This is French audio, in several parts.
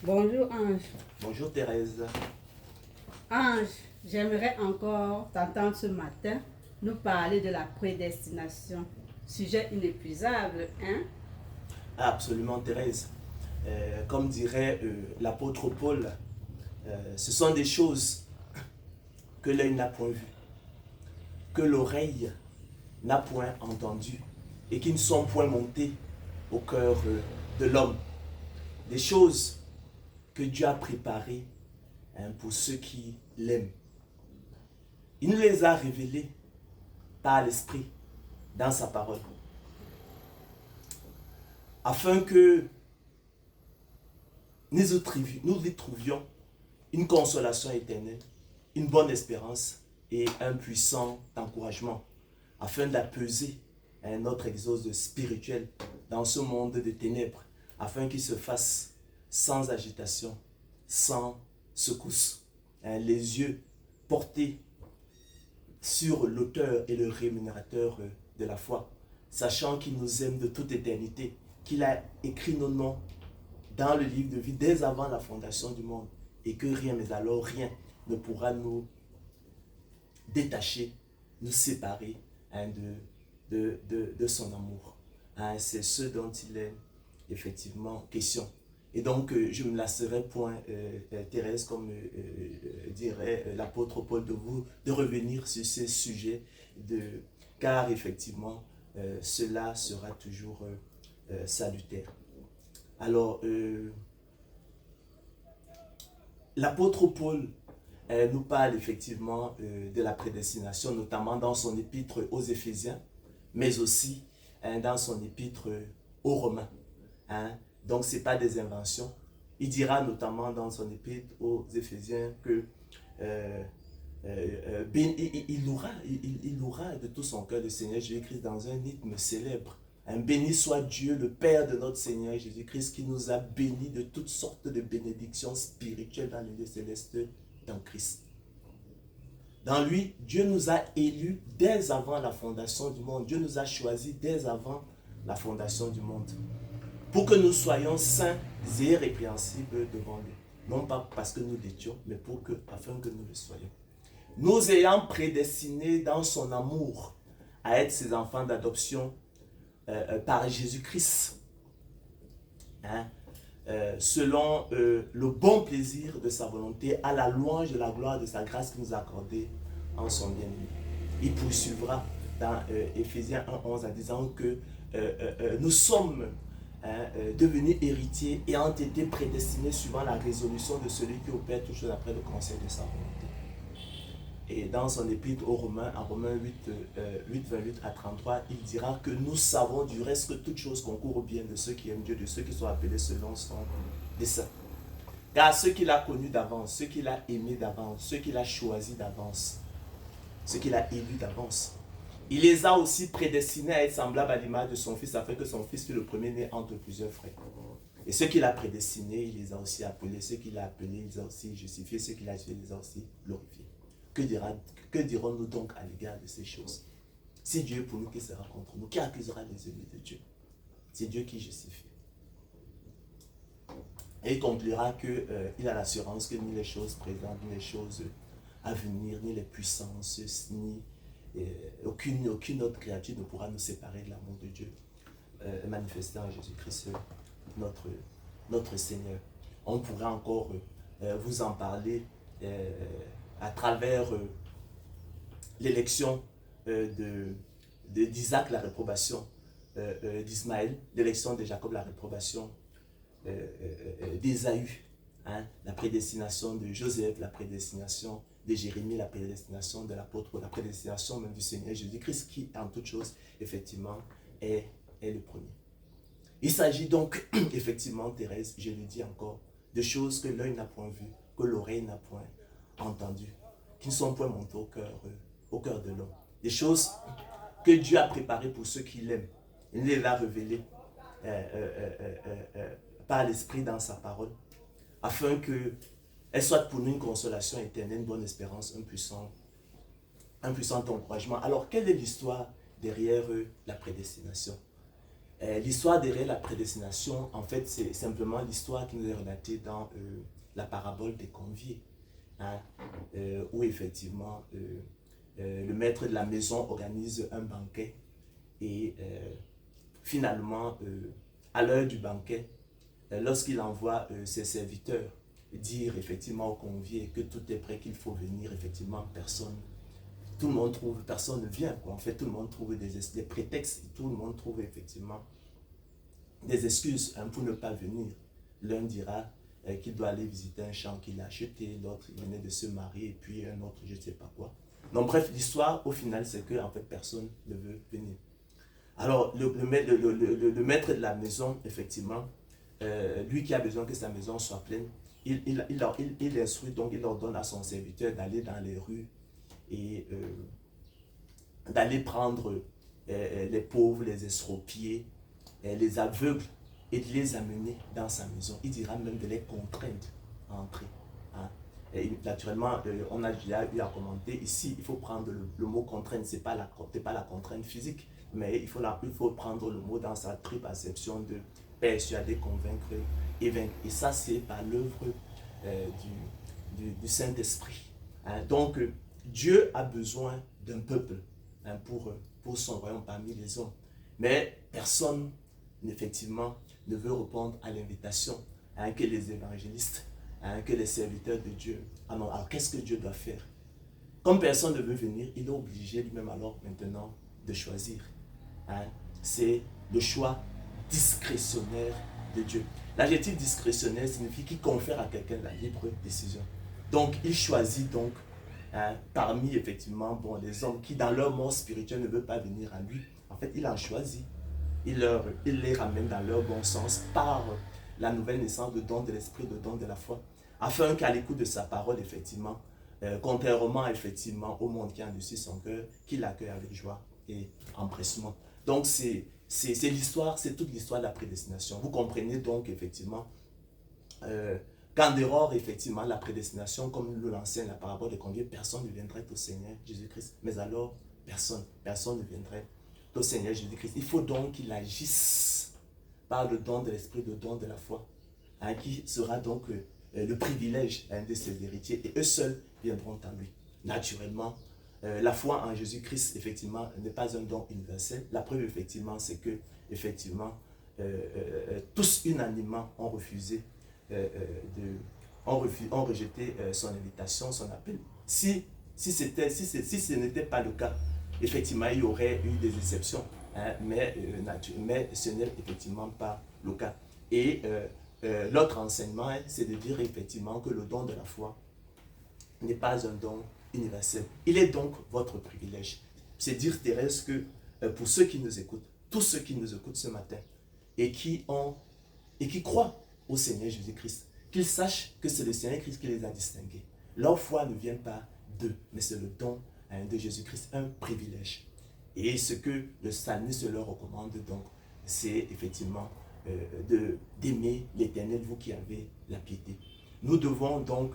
Bonjour Ange. Bonjour Thérèse. Ange, j'aimerais encore t'entendre ce matin nous parler de la prédestination. Sujet inépuisable, hein? Absolument Thérèse. Comme dirait l'apôtre Paul, ce sont des choses que l'œil n'a point vues, que l'oreille n'a point entendues et qui ne sont point montées au cœur de l'homme. Des choses que Dieu a préparées pour ceux qui l'aiment. Il nous les a révélées par l'Esprit dans sa parole, afin que nous y trouvions une consolation éternelle, une bonne espérance et un puissant encouragement, afin d'apaiser notre exode spirituel dans ce monde de ténèbres, afin qu'il se fasse sans agitation, sans secousse, les yeux portés sur l'auteur et le rémunérateur de la foi, sachant qu'il nous aime de toute éternité, qu'il a écrit nos noms dans le livre de vie dès avant la fondation du monde, et que rien, mais alors rien, ne pourra nous détacher, nous séparer de son amour. C'est ce dont il est effectivement question. Et donc, je ne me lasserai point, Thérèse, comme dirait l'apôtre Paul, de revenir sur ces sujets, car effectivement, cela sera toujours salutaire. Alors, l'apôtre Paul nous parle effectivement de la prédestination, notamment dans son épître aux Éphésiens, mais aussi dans son épître aux Romains. Donc, ce n'est pas des inventions. Il dira notamment dans son épître aux Éphésiens que il louera de tout son cœur le Seigneur Jésus-Christ dans un hymne célèbre. Béni soit Dieu, le Père de notre Seigneur Jésus-Christ, qui nous a bénis de toutes sortes de bénédictions spirituelles dans les lieux célestes dans Christ. Dans lui, Dieu nous a élus dès avant la fondation du monde. Dieu nous a choisis dès avant la fondation du monde, pour que nous soyons saints et irrépréhensibles devant lui. Non pas parce que nous l'étions, mais afin que nous le soyons. Nous ayant prédestinés dans son amour à être ses enfants d'adoption par Jésus-Christ, selon le bon plaisir de sa volonté, à la louange de la gloire de sa grâce qu'il nous a accordée en son bien-aimé. Il poursuivra dans Éphésiens 1:11 en disant que nous sommes devenus héritiers et ont été prédestinés suivant la résolution de celui qui opère toutes choses après le conseil de sa volonté. Et dans son épître aux Romains, en Romains 8, 28 à 33, il dira que nous savons du reste que toutes choses concourent au bien de ceux qui aiment Dieu, de ceux qui sont appelés selon son dessein. Car ceux qu'il a connus d'avance, ceux qu'il a aimés d'avance, ceux qu'il a choisis d'avance, ceux qu'il a élus d'avance, il les a aussi prédestinés à être semblables à l'image de son Fils, afin que son Fils fût le premier-né entre plusieurs frères. Et ceux qu'il a prédestinés, il les a aussi appelés. Ceux qu'il a appelés, il les a aussi justifiés. Ceux qu'il a justifiés, il les a aussi glorifiés. Que dirons-nous donc à l'égard de ces choses? Si Dieu est pour nous, qui sera contre nous? Qui accusera les ennemis de Dieu? C'est Dieu qui justifie. Et il conclura qu'il a l'assurance que ni les choses présentes, ni les choses à venir, ni les puissances, ni aucune autre créature ne pourra nous séparer de l'amour de Dieu manifesté en Jésus-Christ, notre Seigneur. On pourrait encore vous en parler à travers l'élection d'Isaac, la réprobation d'Ismaël, l'élection de Jacob, la réprobation d'Ésaü, la prédestination de Joseph, la prédestination de Jérémie, la prédestination de l'apôtre, la prédestination même du Seigneur Jésus-Christ, qui en toute chose, effectivement, est le premier. Il s'agit donc, effectivement, Thérèse, je le dis encore, de choses que l'œil n'a point vues, que l'oreille n'a point entendues, qui ne sont point montées au cœur de l'homme. Des choses que Dieu a préparées pour ceux qui l'aiment. Il les a révélées par l'Esprit dans sa parole, afin qu'elle soit pour nous une consolation éternelle, une bonne espérance, un puissant encouragement. Alors, quelle est l'histoire derrière la prédestination? L'histoire derrière la prédestination, en fait, c'est simplement l'histoire qui nous est relatée dans la parabole des conviés, hein, où effectivement le maître de la maison organise un banquet et finalement, à l'heure du banquet, lorsqu'il envoie ses serviteurs dire effectivement aux conviés que tout est prêt, qu'il faut venir, effectivement, tout le monde trouve, personne ne vient, quoi. En fait, tout le monde trouve des prétextes, tout le monde trouve effectivement des excuses, hein, pour ne pas venir. L'un dira qu'il doit aller visiter un champ qu'il a acheté, l'autre il venait de se marier, et puis un autre je ne sais pas quoi. Donc bref, l'histoire au final c'est que en fait personne ne veut venir. Alors le maître de la maison, effectivement, lui qui a besoin que sa maison soit pleine, il instruit, donc il ordonne à son serviteur d'aller dans les rues et d'aller prendre les pauvres, les estropiés, les aveugles et de les amener dans sa maison. Il dira même de les contraindre à entrer. Hein. Et naturellement, on a déjà eu à commenter ici, il faut prendre le mot contrainte, ce n'est pas la contrainte physique, mais il faut prendre le mot dans sa triple acception de persuader, convaincre et vaincre. Et ça, c'est par l'œuvre du Saint-Esprit. Hein. Donc, Dieu a besoin d'un peuple, hein, pour son royaume parmi les hommes. Mais personne, effectivement, ne veut répondre à l'invitation, hein, que les évangélistes, hein, que les serviteurs de Dieu. Alors, qu'est-ce que Dieu doit faire? Comme personne ne veut venir, il est obligé lui-même alors maintenant de choisir. Hein. C'est le choix discrétionnaire de Dieu. L'adjectif discrétionnaire signifie qu'il confère à quelqu'un la libre décision. Donc, il choisit donc, hein, parmi effectivement les hommes qui dans leur mort spirituelle ne veulent pas venir à lui. En fait, il en choisit. Il les ramène dans leur bon sens par la nouvelle naissance, le don de l'esprit, le don de la foi, afin qu'à l'écoute de sa parole, effectivement, contrairement effectivement au monde qui endurcit son cœur, qu'il accueille avec joie et empressement. Donc c'est l'histoire, c'est toute l'histoire de la prédestination. Vous comprenez donc effectivement qu'en dehors effectivement la prédestination, comme nous l'enseigne la parabole des conviés, personne ne viendrait au Seigneur Jésus-Christ. Mais alors personne ne viendrait au Seigneur Jésus-Christ. Il faut donc qu'il agisse par le don de l'esprit, le don de la foi, hein, qui sera donc le privilège, hein, de ses héritiers, et eux seuls viendront à lui. Naturellement, la foi en Jésus-Christ, effectivement, n'est pas un don universel. La preuve, effectivement, c'est que, effectivement, tous unanimement ont refusé, ont rejeté son invitation, son appel. Si ce n'était pas le cas, effectivement, il y aurait eu des exceptions, hein, mais ce n'est effectivement pas le cas. Et l'autre enseignement, hein, c'est de dire effectivement que le don de la foi n'est pas un don universel. Il est donc votre privilège. C'est dire, Thérèse, que pour ceux qui nous écoutent, tous ceux qui nous écoutent ce matin et qui croient au Seigneur Jésus-Christ, qu'ils sachent que c'est le Seigneur Christ qui les a distingués. Leur foi ne vient pas d'eux, mais c'est le don, hein, de Jésus-Christ, un privilège. Et ce que le psalmiste leur recommande donc, c'est effectivement d'aimer l'Éternel, vous qui avez la piété. Nous devons donc,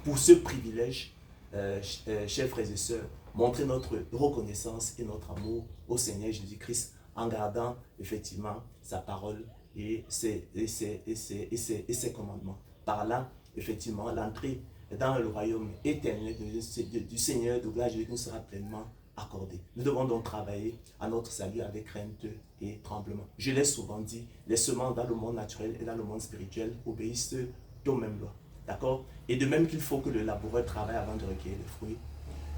pour ce privilège, chers frères et sœurs, montrer notre reconnaissance et notre amour au Seigneur Jésus-Christ en gardant effectivement sa parole et ses commandements. Par là, effectivement, l'entrée dans le royaume éternel du Seigneur de gloire nous sera pleinement accordée. Nous devons donc travailler à notre salut avec crainte et tremblement. Je l'ai souvent dit, les semences dans le monde naturel et dans le monde spirituel obéissent aux mêmes lois. D'accord? Et de même qu'il faut que le laboureur travaille avant de recueillir les fruits,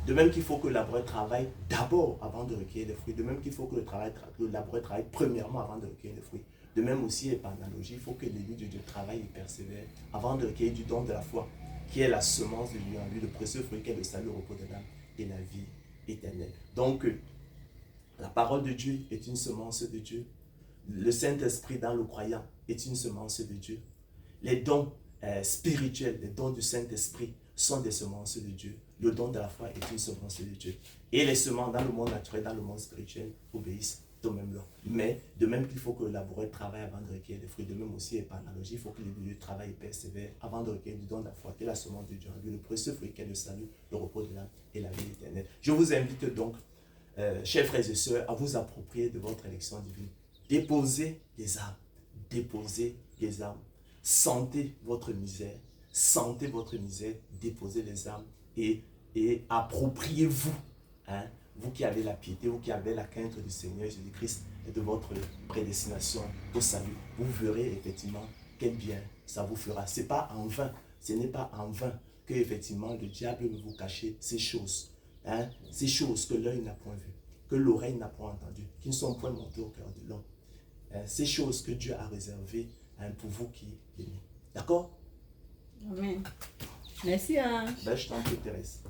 de même qu'il faut que le laboureur travaille d'abord avant de recueillir les fruits, de même qu'il faut que le laboureur travaille premièrement avant de recueillir les fruits. De même aussi, et par analogie, il faut que l'élu de Dieu travaille et persévère avant de recueillir du don de la foi, qui est la semence de Dieu en lui, le précieux fruit qui est le salut, le repos de l'âme et la vie éternelle. Donc, la parole de Dieu est une semence de Dieu. Le Saint-Esprit dans le croyant est une semence de Dieu. Les dons spirituels, les dons du Saint-Esprit sont des semences de Dieu. Le don de la foi est une semence de Dieu. Et les semences dans le monde naturel, dans le monde spirituel, obéissent au même lot. Mais de même qu'il faut que le laboureur travaille avant de recueillir les fruits, de même aussi et par analogie, il faut que l'élu travaille et persévère avant de recueillir du don de la foi, qui est la semence de Dieu, le précieux fruit qui est le salut, le repos de l'âme et la vie éternelle. Je vous invite donc, chers frères et sœurs, à vous approprier de votre élection divine. Déposez les armes. Déposez les armes. Sentez votre misère. Sentez votre misère. Déposez les armes. Et appropriez-vous. Hein, vous qui avez la piété, vous qui avez la crainte du Seigneur Jésus-Christ et de votre prédestination au salut, vous verrez effectivement quel bien ça vous fera. Ce n'est pas en vain. Ce n'est pas en vain que effectivement le diable veut vous cacher ces choses. Hein, ces choses que l'œil n'a point vues, que l'oreille n'a point entendues, qui ne sont point montées au cœur de l'homme. Hein, ces choses que Dieu a réservées, hein, pour vous qui l'aimez. D'accord? Amen. Merci, Ange. Ben, je t'en prie, Thérèse.